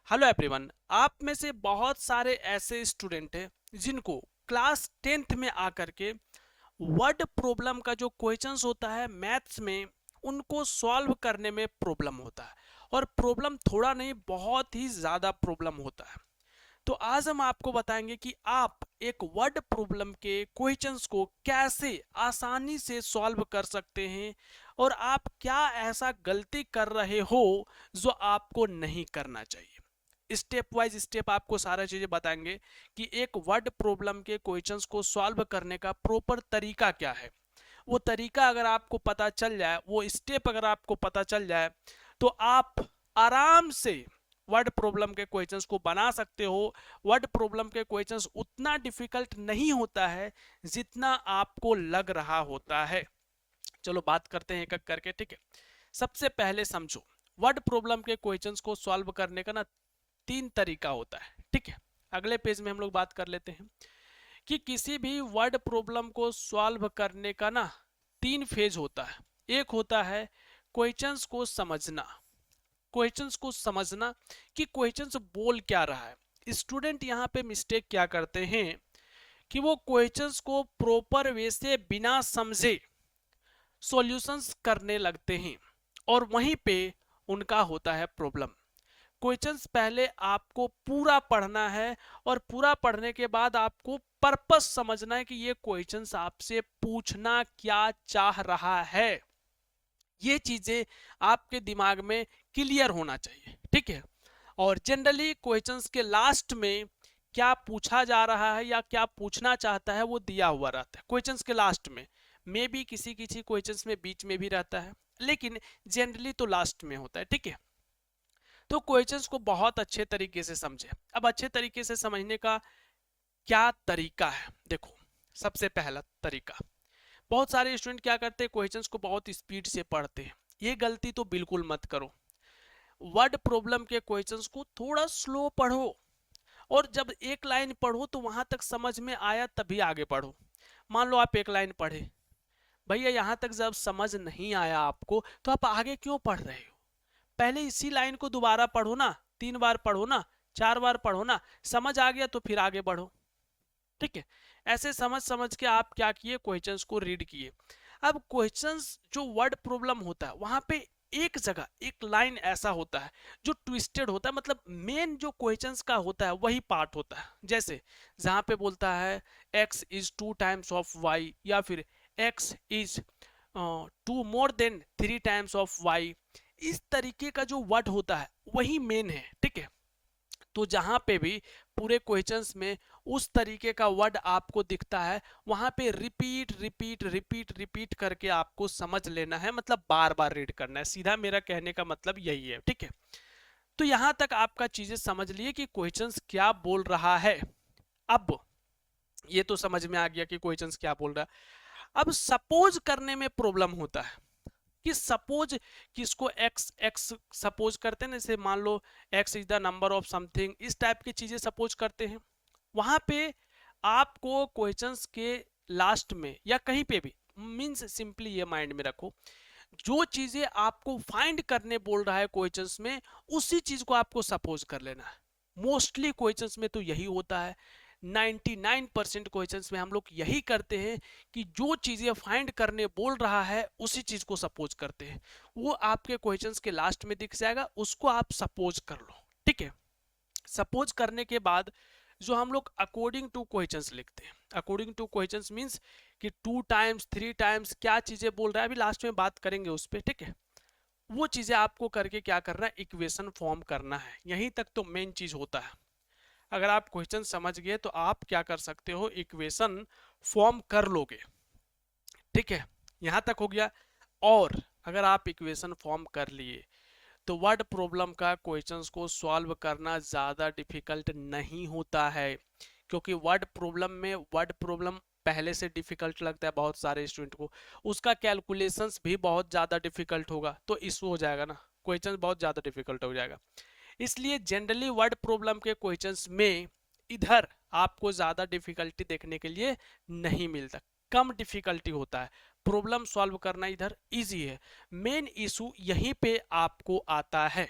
Hello everyone. आप में से बहुत सारे ऐसे स्टूडेंट हैं जिनको क्लास 10th में आकर के वर्ड प्रॉब्लम का जो क्वेश्चंस होता है मैथ्स में उनको सॉल्व करने में प्रॉब्लम होता है। और प्रॉब्लम थोड़ा नहीं, बहुत ही ज़्यादा प्रॉब्लम होता है। तो आज हम आपको बताएंगे कि आप एक वर्ड प्रॉब्लम के क्वेश्चंस को कैसे आसानी से सॉल्व कर सकते हैं और आप क्या ऐसा गलती कर रहे हो जो आपको नहीं करना चाहिए। स्टेप वाइज स्टेप आपको सारा चीजें बताएंगे कि एक वर्ड प्रॉब्लम के क्वेश्चंस को सॉल्व करने का प्रॉपर तरीका क्या है। वो तरीका अगर आपको पता चल जाए, वो स्टेप अगर आपको पता चल जाए, तो आप आराम से वर्ड प्रॉब्लम के क्वेश्चंस को बना सकते हो। वर्ड प्रॉब्लम के क्वेश्चंस उतना डिफिकल्ट नहीं होता है जितना आपको लग रहा होता है। चलो बात करते हैं एक एक करके, ठीक है। सबसे पहले समझो, वर्ड प्रॉब्लम के क्वेश्चंस को सॉल्व करने का ना 3 तरीका होता है, ठीक है। अगले पेज में हम लोग बात कर लेते हैं कि किसी भी वर्ड प्रॉब्लम को सॉल्व करने का ना 3 फेज होता है। एक होता है क्वेश्चंस को समझना, क्वेश्चंस को समझना कि क्वेश्चंस बोल क्या रहा है। स्टूडेंट यहाँ पे मिस्टेक क्या करते हैं कि वो क्वेश्चंस को प्रॉपर वे से बिना समझे सॉल्यूशंस करने लगते हैं और वहीं पे उनका होता है प्रॉब्लम। क्वेश्चंस पहले आपको पूरा पढ़ना है और पूरा पढ़ने के बाद आपको पर्पस समझना है कि ये क्वेश्चंस आपसे पूछना क्या चाह रहा है। ये चीजें आपके दिमाग में क्लियर होना चाहिए, ठीक है। और जनरली क्वेश्चंस के लास्ट में क्या पूछा जा रहा है या क्या पूछना चाहता है वो दिया हुआ रहता है क्वेश्चंस के लास्ट में। मे बी किसी किसी क्वेश्चंस में बीच में भी रहता है, लेकिन जनरली तो लास्ट में होता है, ठीक है। तो क्वेश्चंस को बहुत अच्छे तरीके से समझे। अब अच्छे तरीके से समझने का क्या तरीका है, देखो। सबसे पहला तरीका, बहुत सारे स्टूडेंट क्या करते हैं, क्वेश्चंस को बहुत स्पीड से पढ़ते हैं। ये गलती तो बिल्कुल मत करो। वर्ड प्रॉब्लम के क्वेश्चंस को थोड़ा स्लो पढ़ो और जब एक लाइन पढ़ो तो वहां तक समझ में आया तभी आगे पढ़ो। मान लो आप एक लाइन पढ़े, भैया यहां तक जब समझ नहीं आया आपको तो आप आगे क्यों पढ़ रहे हो। पहले इसी लाइन को दोबारा पढ़ो ना, 3 बार पढ़ो ना, 4 बार पढ़ो ना, समझ आ गया तो फिर आगे बढ़ो, ठीक है। ऐसे समझ समझ के आप क्या किए, क्वेश्चंस को रीड किए। अब क्वेश्चंस जो वर्ड प्रॉब्लम होता है वहां पे एक जगह एक लाइन ऐसा होता है जो ट्विस्टेड होता है, मतलब मेन जो क्वेश्चंस का होता है वही पार्ट होता है। जैसे जहां पे बोलता है x is 2 times of y, या फिर x is 2 more than 3 times of y। इस तरीके का जो वर्ड होता है वही मेन है, ठीक है। तो जहां पे भी पूरे क्वेश्चंस में उस तरीके का वर्ड आपको दिखता है वहां पे रिपीट रिपीट रिपीट रिपीट करके आपको समझ लेना है, मतलब बार बार रीड करना है। सीधा मेरा कहने का मतलब यही है, ठीक है। तो यहां तक आपका चीजें समझ लिए कि क्वेश्चंस क्या बोल रहा है। अब ये तो समझ में आ गया कि क्वेश्चंस क्या बोल रहा है। अब सपोज करने में प्रॉब्लम होता है कि सपोज किसको एक्स एक्स सपोज करते हैं, जैसे मान लो X is the number of something, इस टाइप की चीजें सपोज करते हैं। वहां पे आपको क्वेश्चंस के लास्ट में या कहीं पे भी, मींस सिंपली ये माइंड में रखो, जो चीजें आपको फाइंड करने बोल रहा है क्वेश्चंस में उसी चीज को आपको सपोज कर लेना है। मोस्टली क्वेश्चंस में तो यही होता है। 99% क्वेश्चंस में हम लोग यही करते हैं कि जो चीजें फाइंड करने बोल रहा है उसी चीज को सपोज करते हैं। वो आपके क्वेश्चंस के लास्ट में दिख जाएगा, उसको आप सपोज कर लो, ठीक है। सपोज करने के बाद जो हम लोग अकॉर्डिंग टू क्वेश्चंस लिखते हैं, अकॉर्डिंग टू क्वेश्चंस मींस कि 2 टाइम्स 3 टाइम्स क्या चीजें बोल रहा है, अभी लास्ट में बात करेंगे उस पर, ठीक है। वो चीजें आपको करके क्या करना है, इक्वेशन फॉर्म करना है। यहीं तक तो मेन चीज होता है। अगर आप क्वेश्चन समझ गए तो आप क्या कर सकते हो, इक्वेशन फॉर्म कर लोगे, ठीक है। यहां तक हो गया। और अगर आप इक्वेशन फॉर्म कर लिए तो वर्ड प्रॉब्लम का क्वेश्चंस को सॉल्व करना ज़्यादा डिफिकल्ट नहीं होता है, क्योंकि वर्ड प्रॉब्लम में वर्ड प्रॉब्लम पहले से डिफिकल्ट लगता है बहुत सारे स्टूडेंट को, उसका कैलकुलेशंस भी बहुत ज़्यादा डिफिकल्ट होगा, तो इशू हो जाएगा ना, क्वेश्चन बहुत ज़्यादा डिफिकल्ट हो जाएगा। इसलिए जनरली वर्ड प्रॉब्लम के क्वेश्चंस में इधर आपको ज़्यादा डिफिकल्टी देखने के लिए नहीं मिलता, कम डिफिकल्टी होता है। प्रॉब्लम सॉल्व करना इधर इजी है। मेन इशू यहीं पे आपको आता है,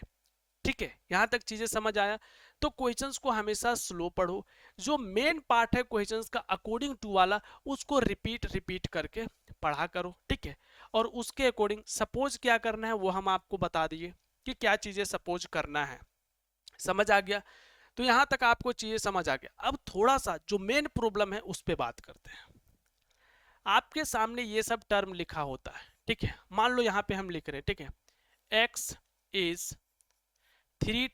ठीक है, यहां तक चीजें समझ आया। तो क्वेश्चंस को हमेशा स्लो पढ़ो, जो मेन पार्ट है क्वेश्चंस का अकॉर्डिंग टू वाला उसको रिपीट रिपीट करके पढ़ा करो, ठीक है। और उसके अकॉर्डिंग सपोज क्या करना है वो हम आपको बता दिए कि क्या चीजें सपोज करना है। समझ आ गया? तो यहां तक आपको चीजें समझ आ गया। अब थोड़ा सा जो मेन प्रॉब्लम है उस पर बात करते हैं। आपके सामने ये सब टर्म लिखा होता है, ठीक है। मान लो यहाँ पे हम लिख रहे हैं, ठीक है, x is 3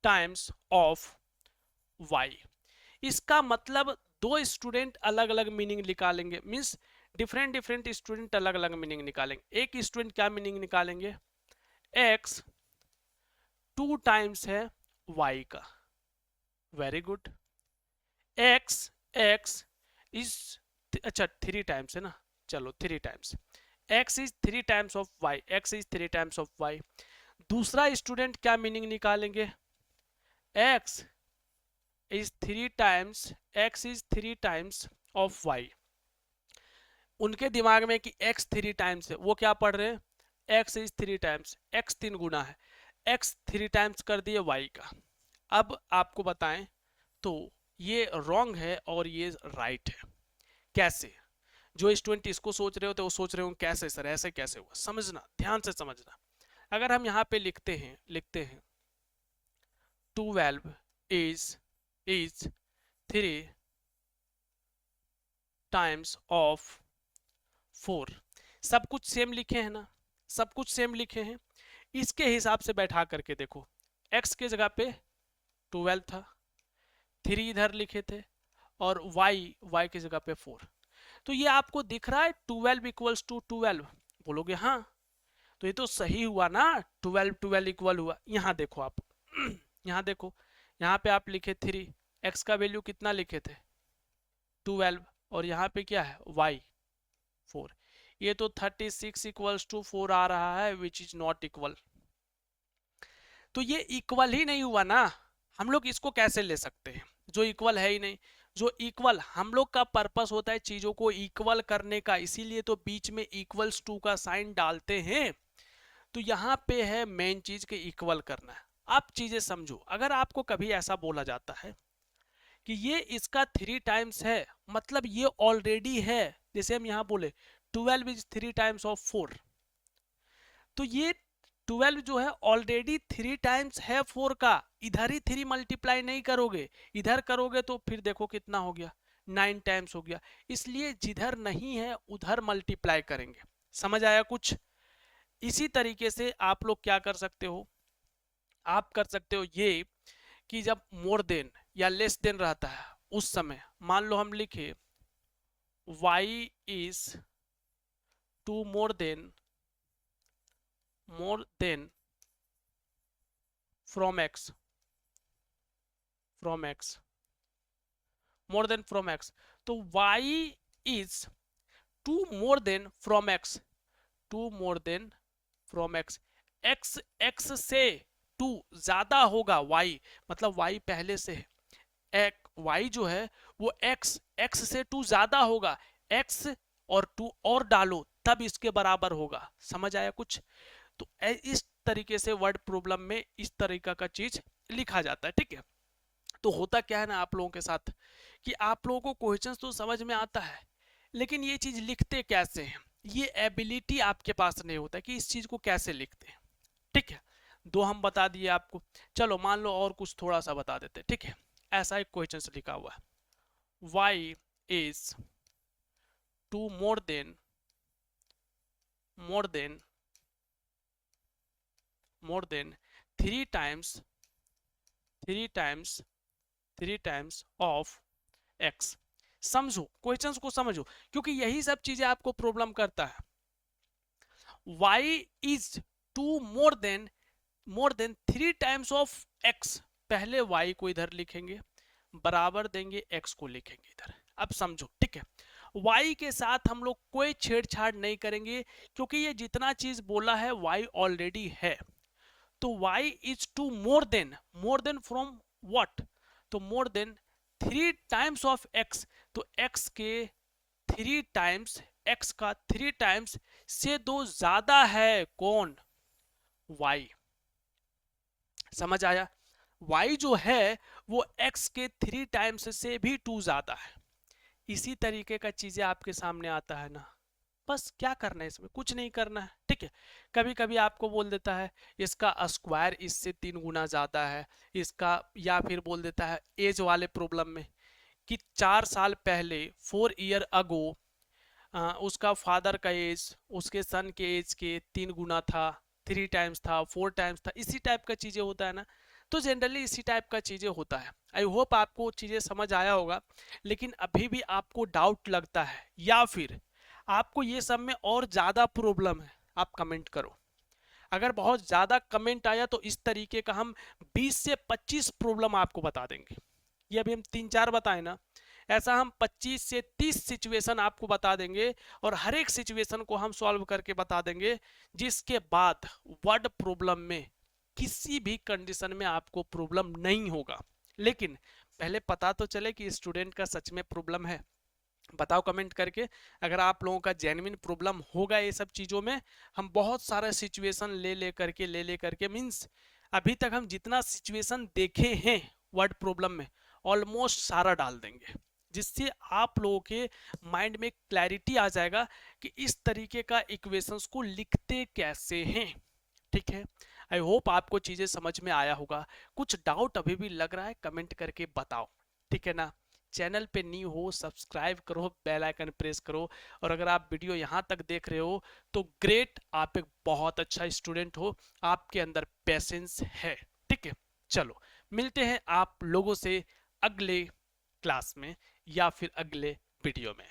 times of y। इसका मतलब दो स्टूडेंट अलग अलग मीनिंग निकालेंगे, मीन्स डिफरेंट डिफरेंट स्टूडेंट अलग अलग मीनिंग निकालेंगे। एक स्टूडेंट क्या मीनिंग निकालेंगे, x 2 टाइम्स है y का, वेरी गुड। x इज, अच्छा 3 टाइम्स है ना, चलो 3 times, x is 3 times of y, x is 3 times of y। दूसरा स्टूडेंट क्या मीनिंग निकालेंगे, x is 3 times of y। उनके दिमाग में कि x 3 टाइम्स है, वो क्या पढ़ रहे हैं, x इज 3 टाइम्स, x 3 गुना है, x 3 टाइम्स कर दिए y का। अब आपको बताएं तो ये रॉन्ग है और ये राइट है। कैसे? जो स्टूडेंट इसको सोच रहे होते वो सोच रहे हो कैसे सर, ऐसे कैसे हुआ? समझना, ध्यान से समझना। अगर हम यहाँ पे लिखते हैं 12 इज 3 टाइम्स ऑफ 4, सब कुछ सेम लिखे हैं ना, सब कुछ सेम लिखे हैं। इसके हिसाब से बैठा करके देखो, x के जगह पे 12 था, 3 इधर लिखे थे, और y की जगह पे 4। तो ये आपको दिख रहा है 12 इक्वल्स टू 12, बोलोगे हाँ, तो ये तो सही हुआ ना, 12 इक्वल हुआ। यहाँ देखो आप यहाँ देखो, यहाँ पे आप लिखे 3, x का वैल्यू कितना लिखे थे 12, और यहाँ पे क्या है y 4। ये तो 36 इक्वल्स टू 4 आ रहा है, विच इज नॉट इक्वल। तो ये इक्वल ही नहीं हुआ ना, हम लोग इसको कैसे ले सकते हैं जो इक्वल है ही नहीं। जो इक्वल, हम लोग का पर्पस होता है चीजों को इक्वल करने का, इसीलिए तो बीच में इक्वल्स टू का साइन डालते हैं। तो यहाँ पे है मेन चीज के इक्वल करना है। आप चीजें समझो, अगर आपको कभी ऐसा बोला जाता है कि ये इसका 3 टाइम्स है, मतलब ये ऑलरेडी है। जैसे हम यहाँ बोले 12 इज 3 टाइम्स ऑफ 4, तो ये 12 जो है ऑलरेडी 3 टाइम्स है 4 का। इधर ही 3 मल्टीप्लाई नहीं करोगे, इधर करोगे तो फिर देखो कितना हो गया, 9 टाइम्स हो गया। इसलिए जिधर नहीं है उधर मल्टीप्लाई करेंगे। समझ आया कुछ? इसी तरीके से आप लोग क्या कर सकते हो, आप कर सकते हो ये कि जब मोर देन या लेस देन रहता है उस समय मान लो हम लिखे y is 2 more than from x, more than from x। तो y is 2 more than from x, 2 more than from x, x से 2 ज्यादा होगा y, मतलब y पहले से है, y जो है वो x से 2 ज्यादा होगा, x और 2 और डालो तब इसके बराबर होगा। समझ आया कुछ? तो इस तरीके से वर्ड प्रॉब्लम में इस तरीका का चीज लिखा जाता है, ठीक है। तो होता क्या है ना आप लोगों के साथ कि आप लोगों को क्वेश्चंस तो समझ में आता है, लेकिन ये चीज लिखते कैसे हैं, ये एबिलिटी आपके पास नहीं होता कि इस चीज को कैसे लिखते हैं, ठीक है। दो हम बता दिए आपको, चलो मान लो और कुछ थोड़ा सा बता देते, ठीक है। ऐसा एक क्वेश्चन लिखा हुआ है, y is 2 more than more than 3 times of x। समझो क्वेश्चंस को समझो, क्योंकि यही सब चीजें आपको प्रॉब्लम करता है। y is 2 more than 3 times of x, पहले y को इधर लिखेंगे, बराबर देंगे x को लिखेंगे इधर। अब समझो, ठीक है। y के साथ हम लोग कोई छेड़छाड़ नहीं करेंगे, क्योंकि ये जितना चीज बोला है y ऑलरेडी है। तो y is 2 more than from what, तो more than 3 times of x, तो x के 3 टाइम्स, x का 3 टाइम्स से 2 ज्यादा है कौन? y। समझ आया? y जो है वो x के 3 टाइम्स से भी 2 ज्यादा है। इसी तरीके का चीजें आपके सामने आता है ना, बस क्या करना है इसमें, कुछ नहीं करना है, ठीक है। कभी कभी आपको बोल देता है इसका स्क्वायर इससे 3 गुना ज्यादा है इसका, या फिर बोल देता है एज वाले प्रॉब्लम में कि 4 साल पहले 4 ईयर अगो उसका फादर का एज उसके सन के एज के 3 गुना था, 3 टाइम्स था, 4 टाइम्स था, इसी टाइप का चीजें होता है ना। तो जनरली इसी टाइप का चीजें होता है। आई होप आपको चीजें समझ आया होगा। लेकिन अभी भी आपको डाउट लगता है या फिर आपको ये सब में और ज्यादा प्रॉब्लम है, आप कमेंट करो। अगर बहुत ज्यादा कमेंट आया तो इस तरीके का हम 20 से 25 प्रॉब्लम आपको बता देंगे। ये अभी हम 3-4 बताए ना, ऐसा हम 25 से 30 सिचुएशन आपको बता देंगे और हर एक सिचुएशन को हम सॉल्व करके बता देंगे, जिसके बाद वर्ड प्रॉब्लम में किसी भी कंडीशन में आपको प्रॉब्लम नहीं होगा। लेकिन पहले पता तो चले कि स्टूडेंट का सच में प्रॉब्लम है। बताओ कमेंट करके, अगर आप लोगों का जेन्युइन प्रॉब्लम होगा ये सब चीज़ों में, हम बहुत सारा सिचुएशन ले ले करके मीन्स अभी तक हम जितना सिचुएशन देखे हैं वर्ड प्रॉब्लम में ऑलमोस्ट सारा डाल देंगे, जिससे आप लोगों के माइंड में क्लैरिटी आ जाएगा कि इस तरीके का इक्वेशंस को लिखते कैसे हैं। ठीक है, आई होप आपको चीज़ें समझ में आया होगा। कुछ डाउट अभी भी लग रहा है कमेंट करके बताओ, ठीक है ना। चैनल पे न्यू हो सब्सक्राइब करो, बेल आइकन प्रेस करो। और अगर आप वीडियो यहाँ तक देख रहे हो तो ग्रेट, आप एक बहुत अच्छा स्टूडेंट हो, आपके अंदर पेशेंस है। ठीक है, चलो मिलते हैं आप लोगों से अगले क्लास में या फिर अगले वीडियो में।